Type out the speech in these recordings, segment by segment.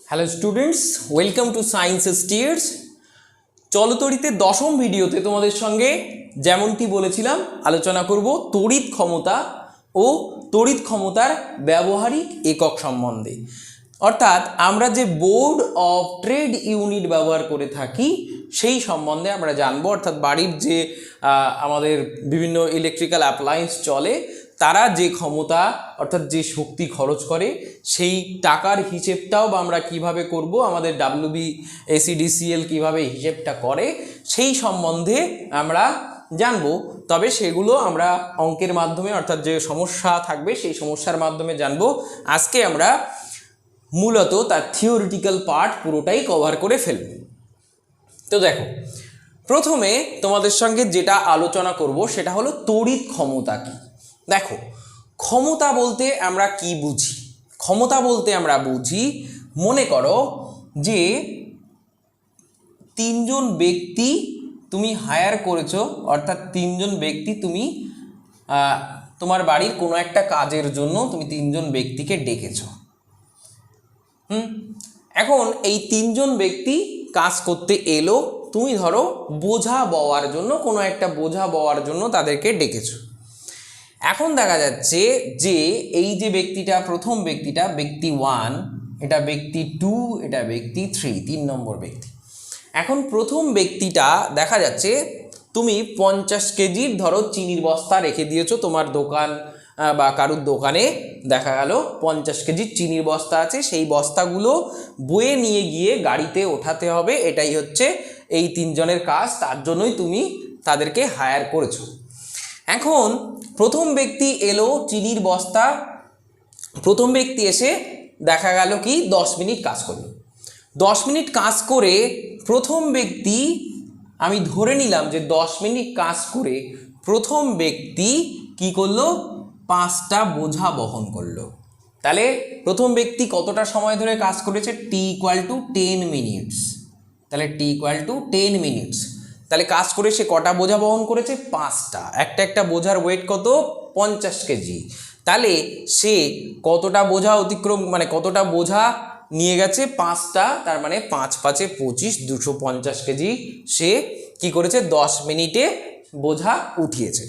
Hello students, welcome to science stairs. চলতরিতে দশম ভিডিওতে তোমাদের সঙ্গে যেমনটি বলেছিলাম আলোচনা করব তড়িৎ ক্ষমতা ও তড়িৎ ক্ষমতার ব্যবহারিক একক সম্বন্ধে। অর্থাৎ আমরা যে বোর্ড অফ ট্রেড ইউনিট ব্যবহার করে থাকি সেই সম্বন্ধে আমরা জানবো। অর্থাৎ বাড়ির যে আমাদের বিভিন্ন ইলেকট্রিক্যাল অ্যাপ্লায়েন্স চলে তারা যে ক্ষমতা অর্থাৎ যে শক্তি খরচ করে সেই টাকার হিসেবটাও বা আমরা কিভাবে করব, আমাদের WBACDCL কিভাবে হিসেবটা করে সেই সম্বন্ধে আমরা জানবো। তবে সেগুলো আমরা অঙ্কের মাধ্যমে অর্থাৎ যে সমস্যা থাকবে সেই সমস্যার মাধ্যমে জানবো। আজকে আমরা মূলত তার থিওরিটিক্যাল পার্ট পুরোটাই কভার করে ফেলব। তো দেখো, প্রথমে তোমাদের সঙ্গে যেটা আলোচনা করব সেটা হলো তড়িৎ ক্ষমতা কি। দেখো, ক্ষমতা বলতে আমরা কি বুঝি? ক্ষমতা বলতে আমরা বুঝি, মনে করো যে তিনজন ব্যক্তি তুমি হায়ার করেছো, অর্থাৎ তিনজন ব্যক্তি তুমি তোমার বাড়ির কোনো একটা কাজের জন্য তুমি তিনজন ব্যক্তিকে ডেকেছো। এখন এই তিনজন ব্যক্তি কাজ করতে এলো, তুমি ধরো বোঝা বওয়ার জন্য কোনো একটা বোঝা বওয়ার জন্য তাদেরকে ডেকেছো। এখন দেখা যাচ্ছে যে এই যে ব্যক্তিটা, প্রথম ব্যক্তিটা ব্যক্তি 1, এটা ব্যক্তি 2, এটা ব্যক্তি 3, 3 নম্বর ব্যক্তি। এখন প্রথম ব্যক্তিটা দেখা যাচ্ছে তুমি 50 কেজির ধরো চিনির বস্তা রেখে দিয়েছো তোমার দোকান বা কারুর দোকানে। দেখা গেল 50 কেজির চিনির বস্তা আছে, সেই বস্তাগুলো বয়ে নিয়ে গিয়ে গাড়িতে ওঠাতে হবে। এটাই হচ্ছে এই তিনজনের কাজ, তার জন্যই তুমি তাদেরকে হায়ার করেছো। এখন প্রথম ব্যক্তি এলো চিনির বস্তা, প্রথম ব্যক্তি এসে দেখা গেল কি 10 মিনিট কাজ করলো। 10 মিনিট কাজ করে প্রথম ব্যক্তি, আমি ধরে নিলাম যে 10 মিনিট কাজ করে প্রথম ব্যক্তি কি করলো, 5টা বোঝা বহন করলো। তাহলে প্রথম ব্যক্তি কতটা সময় ধরে কাজ করেছে? T=10 minutes. তাহলে T=10 মিনিটস। তাহলে কাজ করে সে কটা বোঝা বহন করেছে? 5টা। একটা বোঝার ওয়েট কত? 50 কেজি। তাহলে সে কতটা বোঝা অতিক্রম, মানে কতটা বোঝা নিয়ে গেছে? 5টা। তার মানে 5 × 5 = 25, 250 কেজি সে কি করেছে? 10 মিনিটে বোঝা উঠিয়েছে।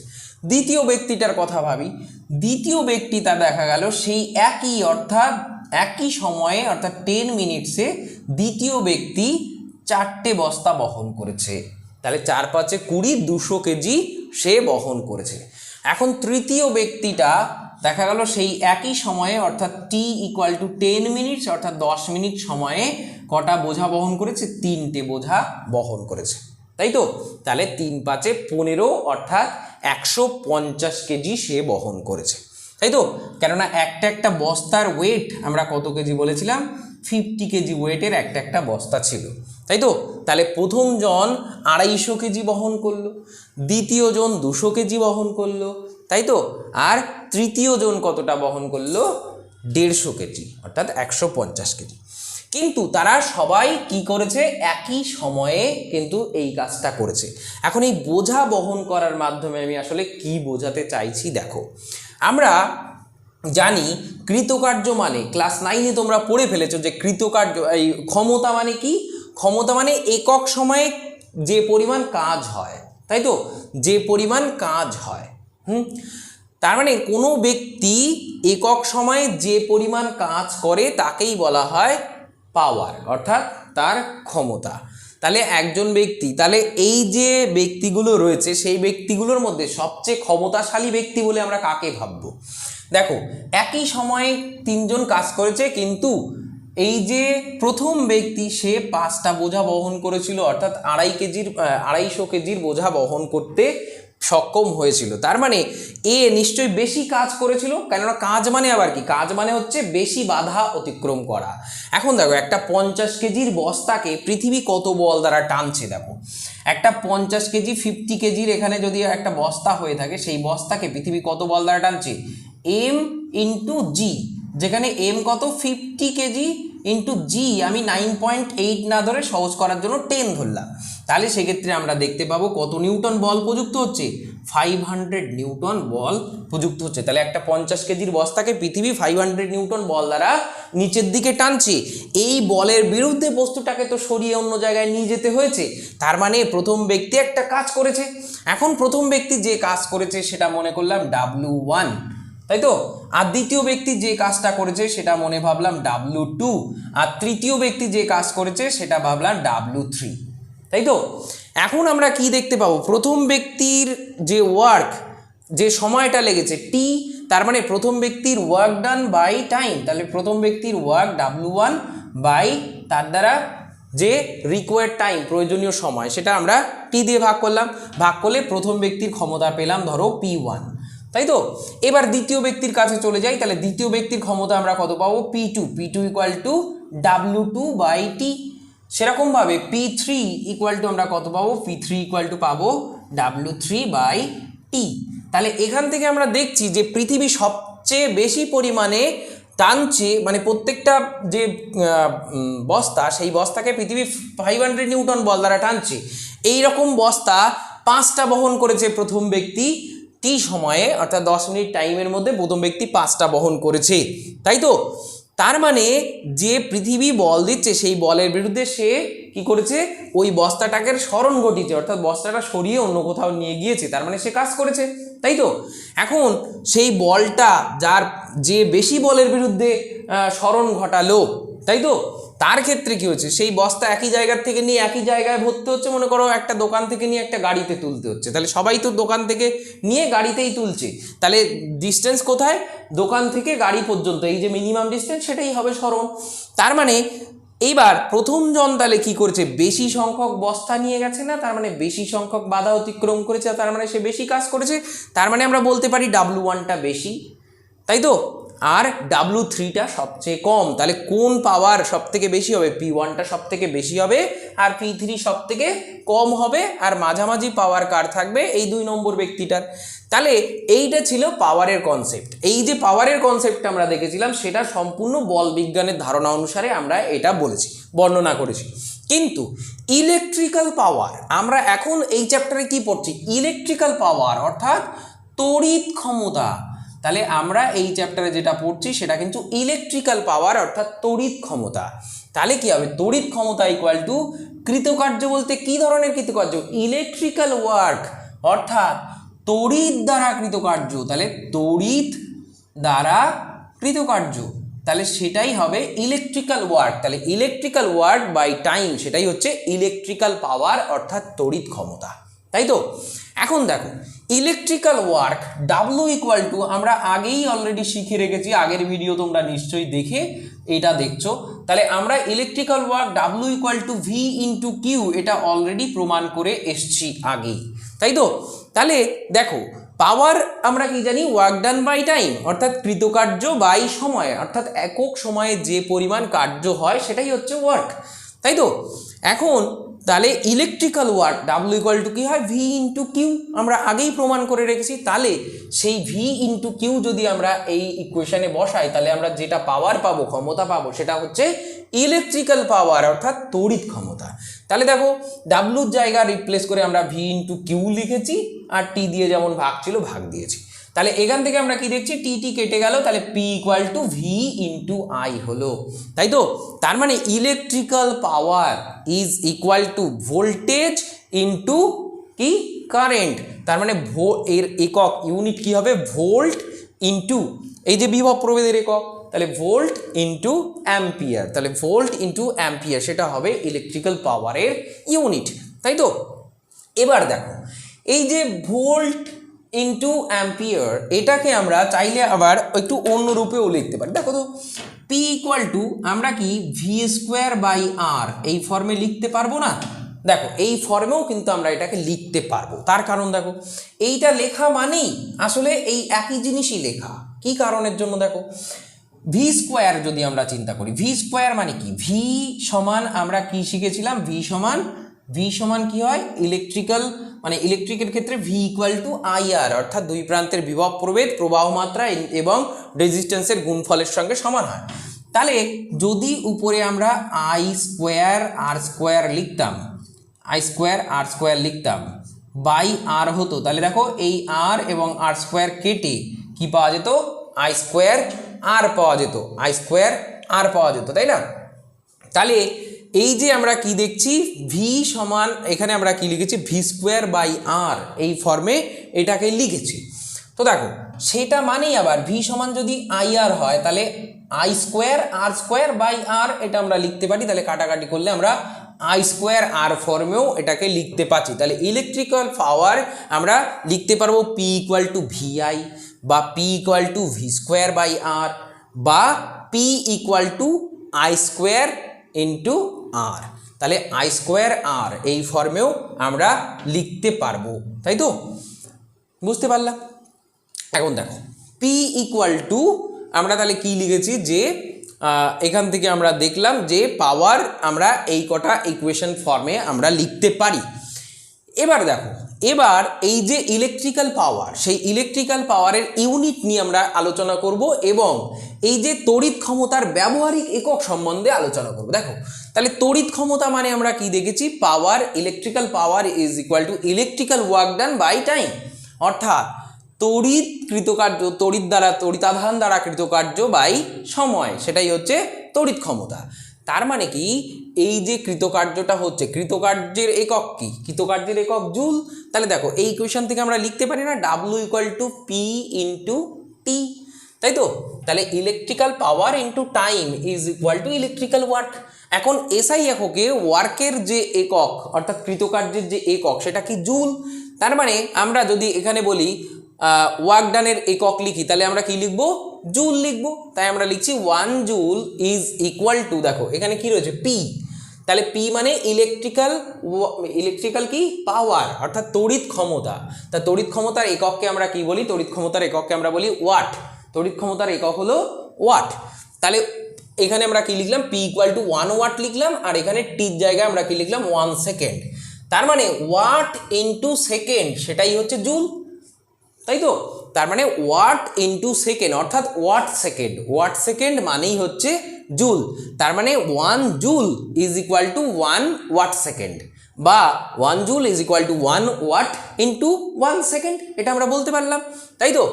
দ্বিতীয় ব্যক্তিটার কথা ভাবি। দ্বিতীয় ব্যক্তিটা দেখা গেল সেই একই সময়ে অর্থাৎ 10 মিনিটসে দ্বিতীয় ব্যক্তি 4টে বস্তা বহন করেছে। তাহলে 4 × 5 = 20, 200 কেজি সে বহন করেছে। এখন তৃতীয় ব্যক্তিটা দেখা গেল সেই একই সময়ে অর্থাৎ T=10 মিনিটস অর্থাৎ 10 মিনিট সময়ে কটা বোঝা বহন করেছে? 3টে বোঝা বহন করেছে, তাই তো? তাহলে 3 × 5 = 15 অর্থাৎ 150 কেজি সে বহন করেছে, তাই তো? কেননা একটা বস্তার ওয়েট আমরা কত কেজি বলেছিলাম? 50 কেজি ওয়েটের একটা বস্তা ছিল, তাই তো? তাহলে প্রথম জন 250 কেজি বহন করলো, দ্বিতীয় জন 200 কেজি বহন করলো, তাই তো? আর তৃতীয় জন কতটা বহন করলো? 150 কেজি অর্থাৎ 150 কেজি। কিন্তু তারা সবাই কি করেছে? একই সময়ে কিন্তু এই কাজটা করেছে। এখন এই বোঝা বহন করার মাধ্যমে আমি আসলে কি বোঝাতে চাইছি দেখো, আমরা জানি কৃতকার্য মানে ক্লাস 9-এ তোমরা পড়ে ফেলেছো যে কৃতকার্য, এই ক্ষমতা মানে কি? ক্ষমতা মানে একক সময়ে যে পরিমাণ কাজ হয়, তাই তো? যে পরিমাণ কাজ হয়। তার মানে কোনো ব্যক্তি একক সময়ে যে পরিমাণ কাজ করে তাকেই বলা হয় পাওয়ার, অর্থাৎ তার ক্ষমতা। তাহলে একজন ব্যক্তি, তাহলে এই যে ব্যক্তিগুলো রয়েছে সেই ব্যক্তিগুলোর মধ্যে সবচেয়ে ক্ষমতাশালী ব্যক্তি বলে আমরা কাকে ভাববো? দেখো, একই সময়ে তিনজন কাজ করেছে, কিন্তু এই যে প্রথম ব্যক্তি সে 5টা বোঝা বহন করেছিল অর্থাৎ 250 কেজির বোঝা বহন করতে সক্ষম হয়েছিল। তার মানে এ নিশ্চয়ই বেশি কাজ করেছিল, কেননা কাজ মানে আবার কি? কাজ মানে হচ্ছে বেশি বাধা অতিক্রম করা। এখন দেখো, একটা 50 কেজির বস্তাকে পৃথিবী কত বল দ্বারা টানছে? দেখো, একটা 50 কেজি 50 কেজির এখানে যদি একটা বস্তা হয়ে থাকে, সেই বস্তাকে পৃথিবী কত বল দ্বারা টানছে? M × G, যেখানে M কত? 50 কেজি ইন্টু জি আমি 9.8 না ধরে সহজ করার জন্য 10 ধরলাম। তাহলে সেক্ষেত্রে আমরা দেখতে পাবো কত নিউটন বল প্রযুক্ত হচ্ছে? 500 নিউটন বল প্রযুক্ত হচ্ছে। তাহলে একটা 50 কেজির বস্তাকে পৃথিবী 500 নিউটন বল দ্বারা নিচের দিকে টানছে। এই বলের বিরুদ্ধে বস্তুটাকে তো সরিয়ে অন্য জায়গায় নিয়ে যেতে হয়েছে, তার মানে প্রথম ব্যক্তি একটা কাজ করেছে। এখন প্রথম ব্যক্তি যে কাজ করেছে সেটা মনে করলাম W1, তাই তো, আর দ্বিতীয় ব্যক্তি যে কাজটা করেছে সেটা মনে ভাবলাম W2, আর তৃতীয় ব্যক্তি যে কাজ করেছে সেটা ভাবলাম W3, তাই তো। এখন আমরা কি দেখতে পাবো, প্রথম ব্যক্তির যে ওয়ার্ক, যে সময়টা লেগেছে T, তার মানে প্রথম ব্যক্তির ওয়ার্ক ডান বাই টাইম, তাহলে প্রথম ব্যক্তির ওয়ার্ক W1 বাই তার দ্বারা যে রিকোয়ার্ড টাইম, প্রয়োজনীয় সময়, সেটা আমরা T দিয়ে ভাগ করলাম। ভাগ করলে প্রথম ব্যক্তির ক্ষমতা পেলাম ধরো P1, তাই তো। এবার দ্বিতীয় ব্যক্তির কাছে চলে যাই, তাহলে দ্বিতীয় ব্যক্তির ক্ষমতা আমরা কত পাবো, P2 equal to W2 by T। সেরকমভাবে P3 ইকুয়াল টু আমরা কত পাবো, P3 ইকুয়াল টু পাবো W3 বাই T। তাহলে এখান থেকে আমরা দেখছি যে পৃথিবী সবচেয়ে বেশি পরিমাণে টানছে, মানে প্রত্যেকটা যে বস্তা, সেই বস্তাকে পৃথিবী 500 নিউটন বল দ্বারা টানছে। এইরকম বস্তা 5টা বহন করেছে প্রথম ব্যক্তি T সময়ে, অর্থাৎ 10 মিনিট টাইমের মধ্যে প্রথম ব্যক্তি 5টা বহন করেছে, তাই তো। তার মানে যে পৃথিবী বল দিচ্ছে সেই বলের বিরুদ্ধে সে কি করেছে, ওই বস্তাটাকে স্মরণ ঘটিয়েছে, অর্থাৎ বস্তাটা সরিয়ে অন্য কোথাও নিয়ে গিয়েছে, তার মানে সে কাজ করেছে, তাই তো। এখন সেই বলটা যার যে বেশি বলের বিরুদ্ধে স্মরণ ঘটালো, তাই তো, তার ক্ষেত্রে কি হচ্ছে, সেই বস্তা একই জায়গার থেকে নিয়ে একই জায়গায় ভরতে হচ্ছে। মনে করো একটা দোকান থেকে নিয়ে একটা গাড়িতে তুলতে হচ্ছে, তাহলে সবাই তো দোকান থেকে নিয়ে গাড়িতেই তুলছে, তাহলে ডিস্টেন্স কোথায়, দোকান থেকে গাড়ি পর্যন্ত, এই যে মিনিমাম ডিস্টেন্স, সেটাই হবে স্মরণ। তার মানে এইবার প্রথম জন তাহলে কি করেছে, বেশি সংখ্যক বস্তা নিয়ে গেছে না, তার মানে বেশি সংখ্যক বাধা অতিক্রম করেছে, তার মানে সে বেশি কাজ করেছে। তার মানে আমরা বলতে পারি W1টা বেশি, তাই তো, আর W3টা সবচেয়ে কম। তাহলে কোন পাওয়ার সব থেকে বেশি হবে, P1টা সব থেকে বেশি হবে আর P3 সব থেকে কম হবে, আর মাঝামাঝি পাওয়ার কার থাকবে, এই 2 নম্বর ব্যক্তিটার। তাহলে এইটা ছিল পাওয়ারের কনসেপ্ট। এই যে পাওয়ারের কনসেপ্টটা আমরা দেখেছিলাম, সেটা সম্পূর্ণ বল বিজ্ঞানের ধারণা অনুসারে আমরা এটা বলেছি, বর্ণনা করেছি। কিন্তু ইলেকট্রিক্যাল পাওয়ার, আমরা এখন এই চ্যাপ্টারে কি পড়ছি, ইলেকট্রিক্যাল পাওয়ার অর্থাৎ তড়িৎ ক্ষমতা। তাহলে আমরা এই চ্যাপ্টারে যেটা পড়ছি সেটা কিন্তু ইলেকট্রিক্যাল পাওয়ার অর্থাৎ তড়িৎ ক্ষমতা। তাহলে কি হবে, তড়িৎ ক্ষমতা ইকুয়াল টু কৃতকার্য, বলতে কি ধরনের কৃতকার্য, ইলেকট্রিক্যাল ওয়ার্ক, অর্থাৎ তড়িৎ দ্বারা কৃতকার্য। তাহলে তড়িৎ দ্বারা কৃতকার্য, তাহলে সেটাই হবে ইলেকট্রিক্যাল ওয়ার্ক। তাহলে ইলেকট্রিক্যাল ওয়ার্ক বাই টাইম, সেটাই হচ্ছে ইলেকট্রিক্যাল পাওয়ার অর্থাৎ তড়িৎ ক্ষমতা, তাই তো। এখন দেখো electrical work W equal to, আমরা আগেই অলরেডি শিখে রেখেছি, আগের ভিডিও তোমরা নিশ্চয়ই দেখে এটা দেখছো। তাহলে আমরা electrical work W equal to V into Q, এটা অলরেডি প্রমাণ করে এসছি আগেই, তাই তো। তাহলে দেখো পাওয়ার আমরা কি জানি, ওয়ার্ক ডান বাই টাইম, অর্থাৎ কৃতকার্য বাই সময়, অর্থাৎ একক সময়ে যে পরিমাণ কার্য হয় সেটাই হচ্ছে ওয়ার্ক, তাই তো। এখন তাহলে electrical work W equal two কি হয়, V ইন্টু কিউ, আমরা আগেই প্রমাণ করে রেখেছি। তাহলে সেই V ইন্টু কিউ যদি আমরা এই ইকুয়েশনে বসাই, তাহলে আমরা যেটা পাওয়ার পাবো, ক্ষমতা পাবো, সেটা হচ্ছে ইলেকট্রিক্যাল পাওয়ার অর্থাৎ তড়িৎ ক্ষমতা। তাহলে দেখো W জায়গা রিপ্লেস করে আমরা V ইন্টু কিউ লিখেছি, আর T দিয়ে যেমন ভাগ ছিল ভাগ দিয়েছি। তাহলে এখান থেকে আমরা কি দেখছি, টি কেটে গেল, তাহলে P equal to V into I হলো, তাই তো। তার মানে electrical power is equal two voltage into কি, কারেন্ট। তার মানে এর একক ইউনিট কি হবে, ভোল্ট ইন্টু এই যে বিভব প্রভেদের একক, তাহলে ভোল্ট ইন্টু অ্যাম্পিয়ার। তাহলে ভোল্ট ইন্টু অ্যাম্পিয়ার, সেটা হবে ইলেকট্রিক্যাল পাওয়ারের ইউনিট, তাই তো। এবার দেখো এই যে ভোল্ট ইন্টু অ্যাম্পিয়ার, এটাকে আমরা চাইলে আবার একটু অন্য রূপেও লিখতে পারি। দেখো তো P ইকুয়াল টু আমরা কি ভি স্কোয়ার বাই আর এই ফর্মে লিখতে পারবো না, দেখো এই ফর্মেও কিন্তু আমরা এটাকে লিখতে পারবো। তার কারণ দেখো এইটা লেখা মানেই আসলে এই একই জিনিসই লেখা, কি কারণের জন্য, দেখো ভি স্কোয়ার যদি আমরা চিন্তা করি, ভি স্কোয়ার মানে কি, ভি সমান আমরা কি শিখেছিলাম, ভি সমান কি হয়, ইলেকট্রিক্যাল মানে ইলেকট্রিকের ক্ষেত্রে ভি ইকুয়াল টু আইআর, অর্থাৎ দুই প্রান্তের বিভব প্রভেদ, প্রবাহ মাত্রা এবং রেজিস্ট্যান্সের গুণফলের সঙ্গে সমান হয়। তাহলে যদি উপরে আমরা আই স্কোয়ার আর স্কোয়ার লিখতাম, বাই আর হতো, তাহলে দেখো এই আর এবং আর স্কোয়ার কেটে কি পাওয়া যেত, আই স্কোয়ার আর পাওয়া যেত, আই স্কোয়ার আর পাওয়া যেত, তাই না? তাহলে এই যে আমরা কি দেখছি, ভি সমান এখানে আমরা কি লিখেছি, ভি স্কোয়ার বাই আর, এই ফর্মে এটাকে লিখেছি। তো দেখো সেটা মানেই আবার ভি সমান যদি আই আর হয় তাহলে I square R square by R এটা আমরা লিখতে পারি, তাহলে কাটাকাটি করলে আমরা আই স্কোয়ার আর ফর্মেও এটাকে লিখতে পাচ্ছি। তাহলে ইলেকট্রিক্যাল পাওয়ার আমরা লিখতে পারবো পি ইকুয়াল টু ভিআই, বা P equal to V square by R, বা P equal to I square into R. তাহলে আই স্কোয়ার আর এই ফর্মেও আমরা লিখতে পারবো, তাই তো? বুঝতে পারলাম? এখন দেখো পি ইকুয়াল টু আমরা তাহলে কি লিখেছি, যে এখান থেকে আমরা দেখলাম যে পাওয়ার আমরা এই কটা ইকুয়েশন ফর্মে আমরা লিখতে পারি। এবার দেখো, এবার এই যে ইলেকট্রিক্যাল পাওয়ার, সেই ইলেকট্রিক্যাল পাওয়ারের ইউনিট নিয়ে আমরা আলোচনা করব এবং এই যে তড়িৎ ক্ষমতার ব্যবহারিক একক সম্বন্ধে আলোচনা করব। দেখো তাহলে তড়িৎ ক্ষমতা মানে আমরা কি দেখেছি, power, electrical power is equal to electrical work done by time, অর্থাৎ তড়িৎ কৃতকার্য, তড়িতাধান দ্বারা কৃতকার্য বাই সময়, সেটাই হচ্ছে তড়িৎ ক্ষমতা। তার মানে কি, এই যে কৃতকার্যটা হচ্ছে, কৃতকার্যের একক কি, কৃতকার্যের একক জুল। তাহলে দেখো এই ইকুয়েশন থেকে আমরা লিখতে পারি না, W equal to P into T, তাই তো? তাহলে electrical power into time is equal to electrical work. এখন এসআই এককে ওয়ার্কের যে একক অর্থাৎ কৃতকার্যের যে একক সেটা কি, জুল। তার মানে আমরা যদি এখানে বলি ওয়ার্ক ডানের একক লিখি, তাহলে আমরা কি লিখবো, জুল লিখবো। তাই আমরা লিখছি 1 জুল ইজ ইকুয়াল টু, দেখো এখানে কি রয়েছে, পি। তাহলে পি মানে ইলেকট্রিক্যাল কি, পাওয়ার, অর্থাৎ তড়িৎ ক্ষমতা। তা তড়িৎ ক্ষমতার একককে আমরা কি বলি, তড়িৎ ক্ষমতার একককে আমরা বলি ওয়াট। তড়িৎ ক্ষমতার একক হলো ওয়াট। তাহলে এখানে আমরা কি লিখলাম, পি ইকুয়াল টু 1 ওয়াট লিখলাম, আর এখানে টির জায়গায় আমরা কি লিখলাম, 1 সেকেন্ড। তার মানে ওয়াট ইন্টু সেকেন্ড সেটাই হচ্ছে জুল, তাই তো? তার মানে ওয়াট ইন্টু সেকেন্ড অর্থাৎ ওয়াট সেকেন্ড, ওয়াট সেকেন্ড মানেই হচ্ছে জুল। তার মানে 1 joule is equal to 1 watt second, বা 1 joule is equal to 1 watt into 1 second, এটা আমরা বলতে পারলাম, তাই তো?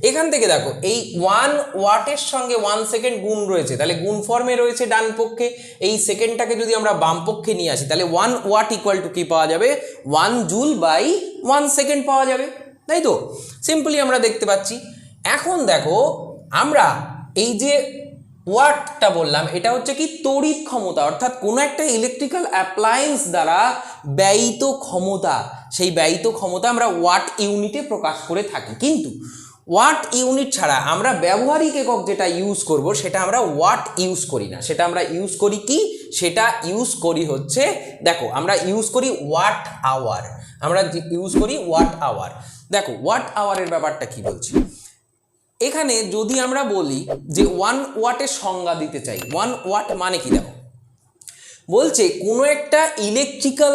এখান থেকে দেখো এই 1 ওয়াটের সঙ্গে 1 সেকেন্ড গুণ রয়েছে, তাহলে গুণ ফর্মে রয়েছে ডান পক্ষে, এই সেকেন্ডটাকে যদি আমরা বাম পক্ষে নিয়ে আসি তাহলে 1 ওয়াট ইকুয়াল টু কি পাওয়া যাবে, 1 জুল বাই 1 সেকেন্ড পাওয়া যাবে, তাই তো? সিম্পলি আমরা দেখতে পাচ্ছি। এখন দেখো আমরা এই যে ওয়াটটা বললাম, এটা হচ্ছে কি, তড়িৎ ক্ষমতা, অর্থাৎ কোনো একটা ইলেকট্রিক্যাল অ্যাপ্লায়েন্স দ্বারা ব্যয়িত ক্ষমতা। সেই ব্যয়িত ক্ষমতা আমরা ওয়াট ইউনিটে প্রকাশ করে থাকি, কিন্তু ওয়াট ইউনিট ছাড়া আমরা ব্যবহারিক একক যেটা ইউজ করব সেটা আমরা ওয়াট ইউজ করি না, সেটা আমরা ইউজ করি কি, সেটা ইউজ করি হচ্ছে, দেখো আমরা ইউজ করি ওয়াট আওয়ার, আমরা ইউজ করি ওয়াট আওয়ার। দেখো ওয়াট আওয়ারের ব্যাপারটা কি বলছি, এখানে যদি আমরা বলি যে 1 ওয়াটের সংজ্ঞা দিতে চাই, 1 ওয়াট মানে কি, দেখো বলছে কোনো একটা ইলেকট্রিক্যাল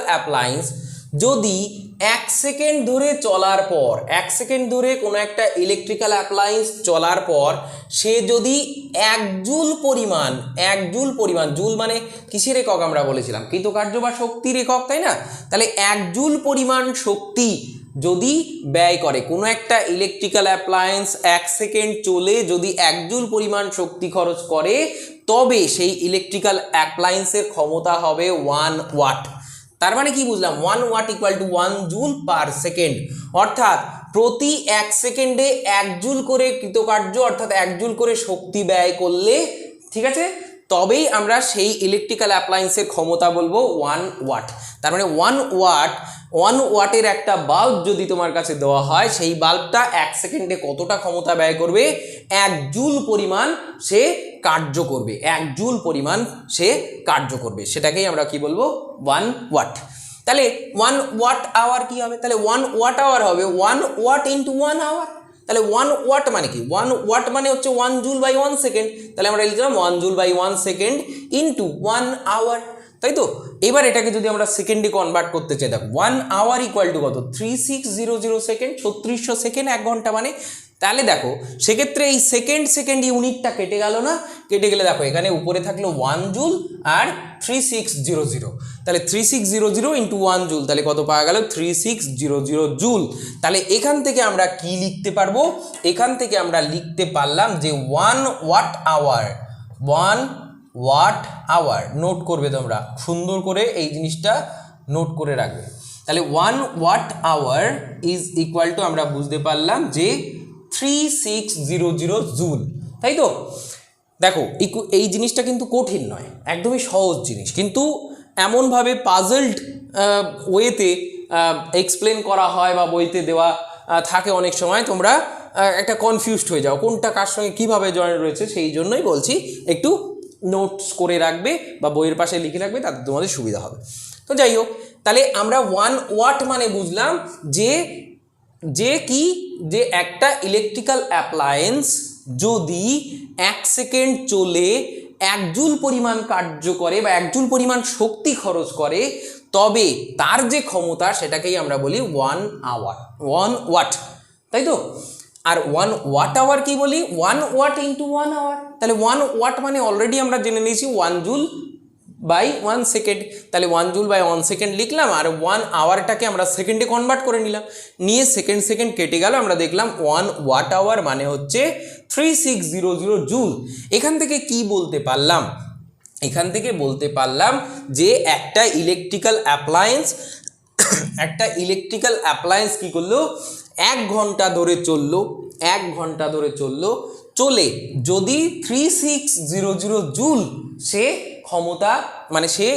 অ্যাপ্লায়েন্স যদি 1 সেকেন্ড ধরে চলার পর, 1 সেকেন্ড ধরে কোনো একটা ইলেকট্রিক্যাল অ্যাপ্লায়েন্স চলার পর সে যদি 1 জুল পরিমাণ, জুল মানে কিসের একক আমরা বলেছিলাম, কৃতকার্য বা শক্তির একক, তাই না? তাহলে 1 জুল পরিমাণ শক্তি যদি ব্যয় করে কোনো একটা ইলেকট্রিক্যাল অ্যাপ্লায়েন্স, 1 সেকেন্ড চলে যদি 1 জুল পরিমাণ শক্তি খরচ করে, তবে সেই ইলেকট্রিক্যাল অ্যাপ্লায়েন্সের ক্ষমতা হবে 1 ওয়াট। তার মানে কি বুঝলাম, 1 watt equal to 1 joule per second, অর্থাৎ প্রতি 1 সেকেন্ডে 1 জুল করে কৃতকার্য অর্থাৎ 1 জুল করে শক্তি ব্যয় করলে, ঠিক আছে, তবেই আমরা সেই ইলেকট্রিক্যাল অ্যাপ্লায়েন্সের ক্ষমতা বলবো 1 ওয়াট। তার মানে 1 ওয়াটের একটা বাল্ব যদি তোমার কাছে দেওয়া হয়, সেই বাল্বটা 1 সেকেন্ডে কতটা ক্ষমতা ব্যয় করবে, 1 জুল পরিমাণ সে কার্য করবে, 1 জুল পরিমাণ সে কার্য করবে, সেটাকেই আমরা কি বলবো, 1 ওয়াট। তাহলে 1 ওয়াট আওয়ার কি হবে, তাহলে 1 ওয়াট আওয়ার হবে 1 ওয়াট ইন্টু 1 আওয়ার। তাহলে 1 ওয়াট মানে কি, 1 ওয়াট মানে হচ্ছে 1 জুল বাই 1 সেকেন্ড, তাহলে আমরা লিখলাম 1 joule by 1 second into 1 hour, তাই তো? এবার এটাকে যদি আমরা সেকেন্ডে কনভার্ট করতে চাই, দেখো 1 আওয়ার ইকুয়াল টু কত, 3600 সেকেন্ড, 3600 সেকেন্ড 1 ঘন্টা মানে তাহলে দেখো সেক্ষেত্রে এই সেকেন্ড ইউনিটটা কেটে গেল না, কেটে গেলে দেখো এখানে উপরে থাকলো 1 জুল আর 3600, তাহলে 3600 ইন্টু 1 জুল, তাহলে কত পাওয়া গেল 3600 জুল। তাহলে এখান থেকে আমরা কি লিখতে পারবো, এখান থেকে আমরা লিখতে পারলাম যে 1 watt hour, 1 watt hour, note করবে তোমরা সুন্দর করে এই জিনিসটা নোট করে রাখবে। তাহলে 1 watt hour is equal to আমরা বুঝতে পারলাম যে 3600 জুল, তাই তো। দেখো এই জিনিসটা কিন্তু কঠিন নয়, একদমই সহজ জিনিস, কিন্তু এমনভাবে পাজলড ওয়েতে এক্সপ্লেন করা হয় বা বইতে দেওয়া থাকে অনেক সময়, তোমরা একটা কনফিউজড হয়ে যাও কোনটা কার সঙ্গে কীভাবে জয়েন রয়েছে। সেই জন্যই বলছি একটু নোটস করে রাখবে বা বইয়ের পাশে লিখে রাখবে, তাতে তোমাদের সুবিধা হবে। তো যাই হোক, তাহলে আমরা 1 ওয়াট মানে বুঝলাম যে কি, যে একটা ইলেকট্রিক্যাল অ্যাপ্লায়েন্স যদি 1 সেকেন্ড চলে 1 জুল পরিমাণ কার্য করে বা 1 জুল পরিমাণ শক্তি খরচ করে, তবে তার যে ক্ষমতা সেটাকেই আমরা বলি 1 ওয়াট, তাই তো। আর 1 ওয়াট আওয়ার কি বলি, 1 ওয়াট ইন্টু 1 আওয়ার। তাহলে 1 ওয়াট মানে অলরেডি আমরা জেনে নিয়েছি 1 জুল বাই 1 সেকেন্ড, তাহলে 1 জুল বাই 1 সেকেন্ড লিখলাম, আর 1 আওয়ারটাকে আমরা সেকেন্ডে কনভার্ট করে নিলাম, নিয়ে সেকেন্ড কেটে গেল, আমরা দেখলাম 1 ওয়াট আওয়ার মানে হচ্ছে 3600 জুল। এখান থেকে কি বলতে পারলাম, এখান থেকে বলতে পারলাম যে একটা ইলেকট্রিক্যাল অ্যাপ্লায়েন্স কি করলো, 1 ঘন্টা ধরে চললো, 1 ঘন্টা ধরে চলে যদি 3600 জুল সে ক্ষমতা মানে সে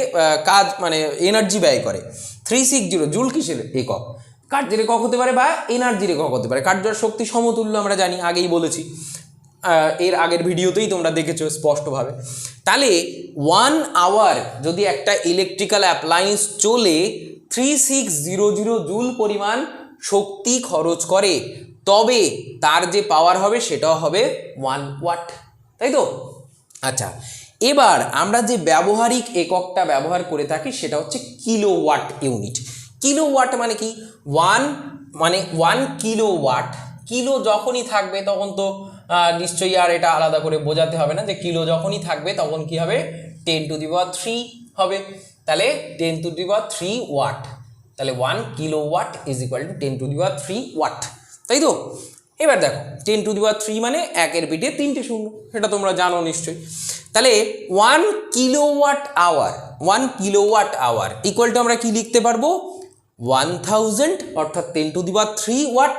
কাজ মানে এনার্জি ব্যয় করে। 360 জুল কিসের একক, কার্যের একক হতে পারে বা এনার্জির একক হতে পারে। কার্য আর শক্তি সমতুল্য আমরা জানি, আগেই বলেছি, এর আগের ভিডিওতেই তোমরা দেখেছো স্পষ্টভাবে। তাহলে 1 আওয়ার যদি একটা ইলেকট্রিক্যাল অ্যাপ্লায়েন্স চলে 3600 জুল পরিমাণ শক্তি খরচ করে, তবে তার যে পাওয়ার হবে সেটাও হবে 1 ওয়াট, তাই তো। আচ্ছা, এবার আমরা যে ব্যবহারিক এককটা ব্যবহার করে থাকি সেটা হচ্ছে কিলোওয়াট ইউনিট। কিলোওয়াট মানে কি, 1 কিলোওয়াট, কিলো যখনই থাকবে তখন তো নিশ্চয়ই আর এটা আলাদা করে বোঝাতে হবে না যে কিলো যখনই থাকবে তখন কি হবে 10⁻³ হবে, তাহলে 10⁻³ ওয়াট, তাহলে 1 kilowatt is equal to 10⁻³ watt, তাই তো। এবার দেখো 10⁻³ মানে 1-এর পিঠে 3টে শূন্য, সেটা তোমরা জানো নিশ্চয়ই। তাহলে 1 কিলোওয়াট আওয়ার ইকুয়াল টু আমরা কি লিখতে পারবো, 1000 অর্থাৎ 10⁻³ ওয়াট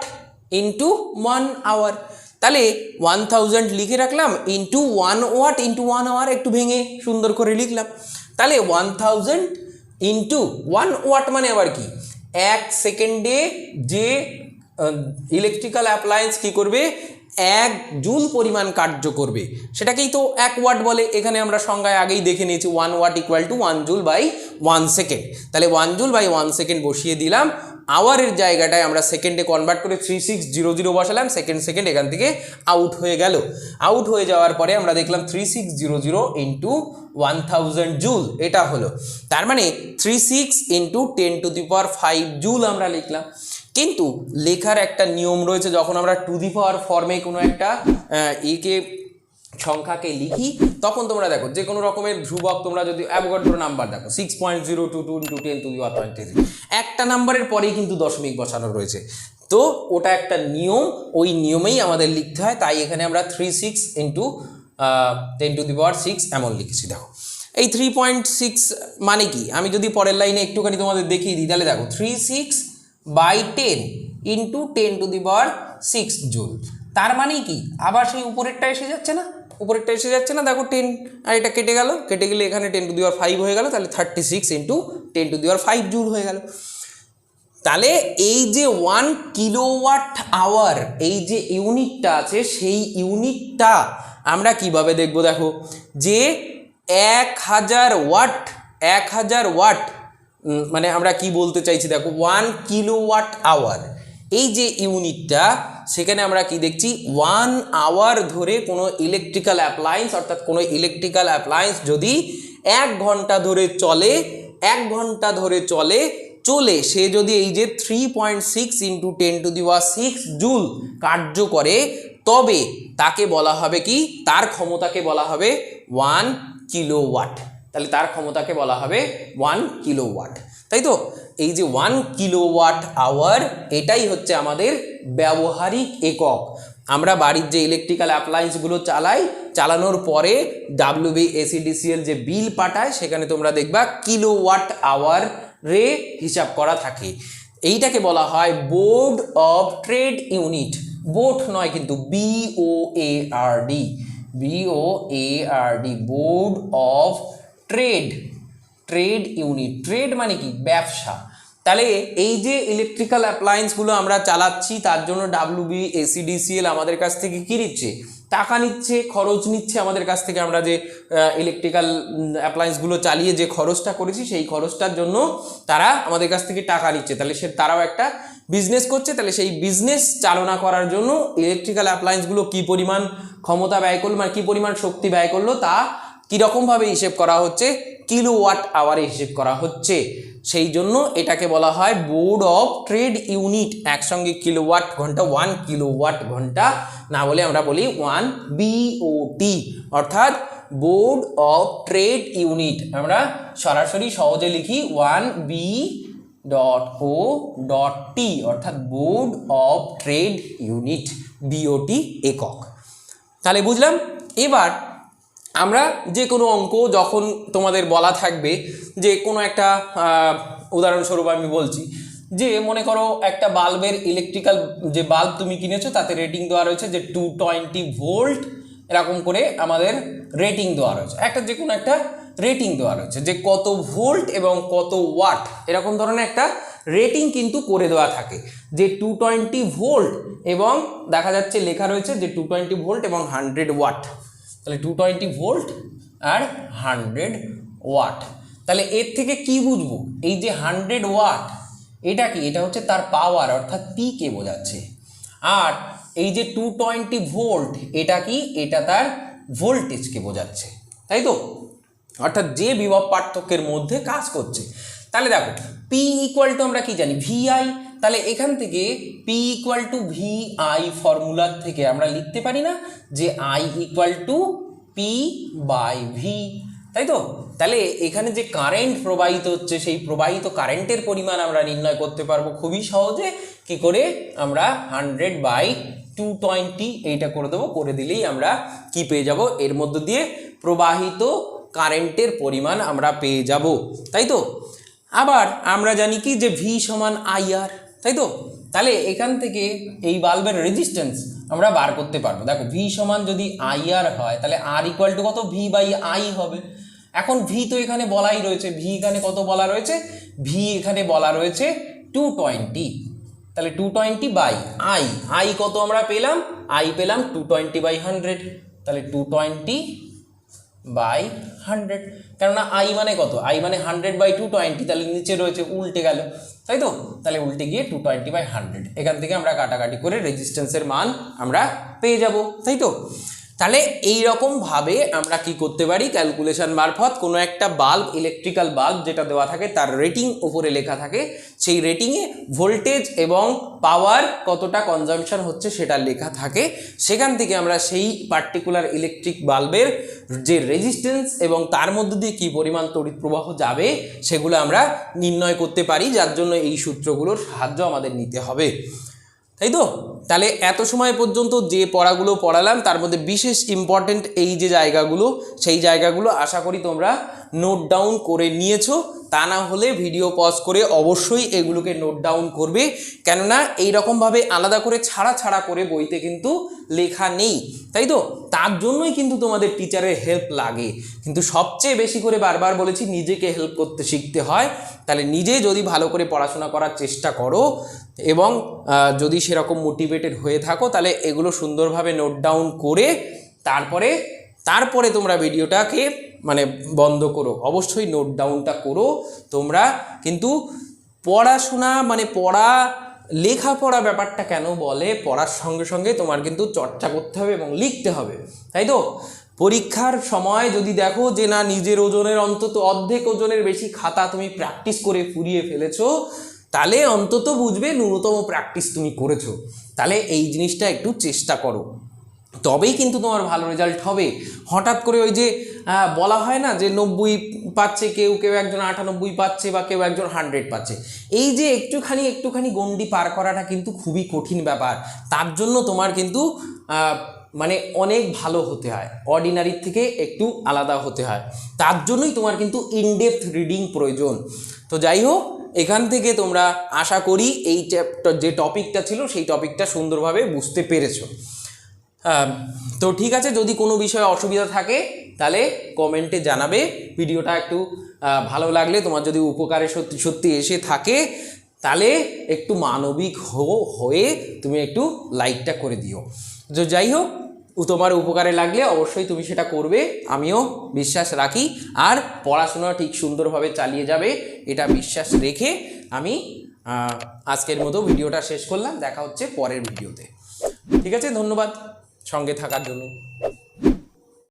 ইন্টু 1 আওয়ার। তাহলে 1000 লিখে রাখলাম ইন্টু 1 ওয়াট ইন্টু 1 আওয়ার, একটু ভেঙে সুন্দর করে লিখলাম। তাহলে 1000 ইন্টু 1 ওয়াট মানে আবার কি, 1 সেকেন্ডে যে ইলেকট্রিক্যাল অ্যাপ্লায়েন্স কি করবে 1 জুল পরিমাণ কার্য করবে, সেটাকেই তো 1 ওয়াট বলে। এখানে আমরা সংজ্ঞায় আগেই দেখে নিয়েছি 1 watt equal to 1 joule by 1 second. তাহলে 1 জুল বাই 1 সেকেন্ড বসিয়ে দিলাম, আওয়ারের জায়গাটায় আমরা সেকেন্ডে কনভার্ট করে 3600 বসালাম, সেকেন্ড এখান থেকে আউট হয়ে গেল। আউট হয়ে যাওয়ার পরে আমরা দেখলাম 3600 ইন্টু 1000 জুল, এটা হলো, তার মানে 36 ইন্টু 10⁵ জুল আমরা লিখলাম। কিন্তু লেখার একটা নিয়ম রয়েছে, যখন আমরা টু দি পাওয়ার ফর্মে কোনো একটা একে সংখ্যাকে লিখি তখন তোমরা দেখো যে কোনো রকমের ধ্রুবক, তোমরা যদি অ্যাভোগাড্রো নাম্বার দেখো 6.022 ইন্টু 10⁻23, একটা নাম্বারের পরেই কিন্তু দশমিক বসানো রয়েছে, তো ওটা একটা নিয়ম, ওই নিয়মেই আমাদের লিখতে হয়। তাই এখানে আমরা 36 ইন্টু 10⁻6 এমন লিখেছি। দেখো এই 3.6 মানে কি, আমি যদি পরের লাইনে একটুখানি তোমাদের দেখিয়ে দিই, তাহলে দেখো 36/10 ইন্টু 10⁻6 জুল, তার মানে কি আবার সেই উপরেরটা এসে যাচ্ছে না, দেখো 10, আর এটা কেটে গেলে এখানে 10⁵ হয়ে গেল, তাহলে 36 ইন্টু 10⁵ জুল হয়ে গেল। তাহলে এই যে 1 কিলোওয়াট আওয়ার এই যে ইউনিটটা আছে, সেই ইউনিটটা আমরা কিভাবে দেখব, দেখো যে 1000 ওয়াট মানে আমরা কি বলতে চাইছি, দেখো 1 কিলোওয়াট আওয়ার এই যে ইউনিটটা, সেখানে আমরা কি দেখছি 1 আওয়ার ধরে কোনো ইলেকট্রিক্যাল অ্যাপ্লায়েন্স, অর্থাৎ কোনো ইলেকট্রিক্যাল অ্যাপ্লায়েন্স যদি 1 ঘন্টা ধরে চলে চলে সে যদি এই যে 3.6 ইন্টু 10⁶ জুল কার্য করে, তবে তাকে বলা হবে কি, তার ক্ষমতাকে বলা হবে 1 কিলোওয়াট। তাহলে তার ক্ষমতাকে বলা হবে 1 কিলোওয়াট, তাই তো? এই যে 1 কিলোওয়াট আওয়ার, এটাই হচ্ছে আমাদের ব্যবহারিক একক। আমরা বাড়ির যে ইলেকট্রিক্যাল অ্যাপ্লায়েন্সগুলো চালাই, চালানোর পরে WBSEDCL যে বিল পাঠায়, সেখানে তোমরা দেখবা কিলোওয়াট আওয়ারে হিসাব করা থাকে। এইটাকে বলা হয় board of trade unit. Boat নয় কিন্তু, BOARD, board of trade unit. Trade মানে কি? ব্যবসা। তাহলে এই যে ইলেকট্রিক্যাল অ্যাপ্লায়েন্সগুলো আমরা চালাচ্ছি, তার জন্য WBSEDCL আমাদের কাছ থেকে কী নিচ্ছে? টাকা নিচ্ছে, খরচ নিচ্ছে আমাদের কাছ থেকে। আমরা যে ইলেকট্রিক্যাল অ্যাপ্লায়েন্সগুলো চালিয়ে যে খরচটা করেছি, সেই খরচটার জন্য তারা আমাদের কাছ থেকে টাকা নিচ্ছে। তাহলে তারাও একটা বিজনেস করছে। তাহলে সেই বিজনেস চালনা করার জন্য ইলেকট্রিক্যাল অ্যাপ্লায়েন্সগুলো কী পরিমাণ ক্ষমতা ব্যয় করলো, মানে কী পরিমাণ শক্তি ব্যয় করলো, তা কীরকমভাবে হিসেব করা হচ্ছে? কিলোওয়াট আওয়ারে হিসেব করা হচ্ছে। সেই জন্য এটাকে বলা হয় বোর্ড অফ ট্রেড ইউনিট। একসঙ্গে কিলোওয়াট ঘন্টা, 1 কিলোওয়াট ঘন্টা না বলে আমরা বলি 1 BOT, অর্থাৎ বোর্ড অফ ট্রেড ইউনিট। আমরা সরাসরি সহজে লিখি 1B.O.T, অর্থাৎ board of trade unit, BOT একক। তাহলে বুঝলাম। এবার আমরা যে কোনো অঙ্ক যখন তোমাদের বলা থাকবে, যে কোনো একটা উদাহরণস্বরূপ আমি বলছি, যে মনে করো একটা বাল্বের ইলেকট্রিক্যাল যে বাল্ব তুমি কিনেছো, তাতে রেটিং দেওয়া রয়েছে যে 220 ভোল্ট, এরকম করে আমাদের রেটিং দেওয়া রয়েছে। একটা যে কোনো একটা রেটিং দেওয়া রয়েছে, যে কত ভোল্ট এবং কত ওয়াট, এরকম ধরনের একটা রেটিং কিন্তু করে দেওয়া থাকে। যে 220 ভোল্ট এবং দেখা যাচ্ছে লেখা রয়েছে যে 220 ভোল্ট এবং 100 ওয়াট। তাহলে 220 ভোল্ট আর 100 ওয়াট। তাহলে এর থেকে কি বুঝবো? এই যে 100 ওয়াট, এটা কি? এটা হচ্ছে তার পাওয়ার, অর্থাৎ P কে বোঝাচ্ছে। আর এই যে 220 ভোল্ট, এটা কি? এটা তার ভোল্টেজকে বোঝাচ্ছে, তাই তো? অর্থাৎ যে বিভব পার্থক্যের মধ্যে কাজ করছে। তাহলে দেখো, P ইকুয়াল টু আমরা কি জানি? VI। তাহলে এখান থেকে P ইকুয়াল টু VI ফর্মুলার থেকে আমরা লিখতে পারি না যে I ইকুয়াল টু P/V, তাই তো? তাহলে এখানে যে কারেন্ট প্রবাহিত হচ্ছে, সেই প্রবাহিত কারেন্টের পরিমাণ আমরা নির্ণয় করতে পারবো খুবই সহজে। কি করে? আমরা 100/220 এইটা করে দেবো। করে দিলেই আমরা কি পেয়ে যাব? এর মধ্য দিয়ে প্রবাহিত কারেন্টের পরিমাণ আমরা পেয়ে যাব, তাই তো? আবার আমরা জানি কি যে V সমান IR, তাই তো? তাহলে এখান থেকে এই বাল্বের রেজিস্ট্যান্স আমরা বার করতে পারবো। দেখো, V সমান যদি IR হয়, তাহলে R ইকুয়াল টু কত? V/I হবে। এখন V তো এখানে বলাই রয়েছে, V এখানে কত বলা রয়েছে? V এখানে বলা রয়েছে 220। তাহলে 220/I, I কত আমরা পেলাম? I পেলাম 220/100। তাহলে 220/100, কেননা I মানে কত? I মানে 100/220। তাহলে নিচে রয়েছে, উল্টে গেল, তাই তো? তাহলে উল্টে গিয়ে 220/100। এখান থেকে আমরা কাটাকাটি করে রেজিস্ট্যান্সের মান আমরা পেয়ে যাব, তাই তো? তাহলে এই রকমভাবে আমরা কি করতে পারি? ক্যালকুলেশন মারফত কোনো একটা বাল্ব, ইলেকট্রিক্যাল বাল্ব যেটা দেওয়া থাকে, তার রেটিং উপরে লেখা থাকে, সেই রেটিংয়ে ভোল্টেজ এবং পাওয়ার কতটা কনজাম্পশন হচ্ছে সেটা লেখা থাকে। সেখান থেকে আমরা সেই পার্টিকুলার ইলেকট্রিক বাল্বের যে রেজিস্ট্যান্স এবং তার মধ্যে দিয়ে কী পরিমাণ তড়িৎ প্রবাহ যাবে, সেগুলো আমরা নির্ণয় করতে পারি, যার জন্য এই সূত্রগুলোর সাহায্য আমাদের নিতে হবে, তাই তো? তাহলে এত সময় পর্যন্ত যে পড়াগুলো পড়ালাম, তার মধ্যে বিশেষ ইম্পর্টেন্ট এই যে জায়গাগুলো, সেই জায়গাগুলো আশা করি তোমরা নোট ডাউন করে নিয়েছো। তা না হলে ভিডিও পজ করে অবশ্যই এগুলোকে নোট ডাউন করবে, কেননা এইরকমভাবে আলাদা করে ছাড়া করে বইতে কিন্তু লেখা নেই, তাই তো? তার জন্যই কিন্তু তোমাদের টিচারের হেল্প লাগে। কিন্তু সবচেয়ে বেশি করে বারবার বলেছি, নিজেকে হেল্প করতে শিখতে হয়। তাহলে নিজে যদি ভালো করে পড়াশোনা করার চেষ্টা করো এবং যদি সেরকম মোটিভেটেড হয়ে থাকো, তাহলে এগুলো সুন্দরভাবে নোট ডাউন করে তারপরে তোমরা ভিডিওটাকে মানে বন্ধ করো। অবশ্যই নোট ডাউনটা করো তোমরা। কিন্তু পড়াশোনা মানে লেখাপড়া ব্যাপারটা কেন বলে, পড়ার সঙ্গে সঙ্গে তোমার কিন্তু চর্চা করতে হবে এবং লিখতে হবে, তাই তো? পরীক্ষার সময় যদি দেখো যে না নিজের ওজনের অন্তত অর্ধেক ওজনের বেশি খাতা তুমি প্র্যাকটিস করে ফুরিয়ে ফেলেছো, তাহলে অন্তত বুঝবে ন্যূনতম প্র্যাকটিস তুমি করেছো। তাহলে এই জিনিসটা একটু চেষ্টা করো, তবেই কিন্তু তোমার ভালো রেজাল্ট হবে। হঠাৎ করে ওই যে বলা হয় না যে 90 পাচ্ছে কেউ, কেউ একজন 98 পাচ্ছে বা কেউ একজন 100 পাচ্ছে, এই যে একটুখানি গণ্ডি পার করাটা কিন্তু খুবই কঠিন ব্যাপার। তার জন্য তোমার কিন্তু মানে অনেক ভালো হতে হয়, অর্ডিনারির থেকে একটু আলাদা হতে হয়। তার জন্যই তোমার কিন্তু ইনডেপথ রিডিং প্রয়োজন। তো যাই হোক, এখান থেকে তোমরা আশা করি এই চ্যাপ্টার যে টপিকটা ছিল সেই টপিকটা সুন্দরভাবে বুঝতে পেরেছো। তো ঠিক আছে, যদি কোনো বিষয়ে অসুবিধা থাকে তাহলে কমেন্টে জানাবে। ভিডিওটা একটু ভালো লাগলে, তোমার যদি উপকারে সত্যি সত্যি এসে থাকে, তাহলে একটু মানবিক হয়ে তুমি একটু লাইকটা করে দিও। তো যাই হোক, তোমার উপকারে লাগলে অবশ্যই তুমি সেটা করবে, আমিও বিশ্বাস রাখি। আর পড়াশোনা ঠিক সুন্দরভাবে চালিয়ে যাবে এটা বিশ্বাস রেখে আমি আজকের মতো ভিডিওটা শেষ করলাম। দেখা হচ্ছে পরের ভিডিওতে। ঠিক আছে, ধন্যবাদ সঙ্গে থাকার জন্য।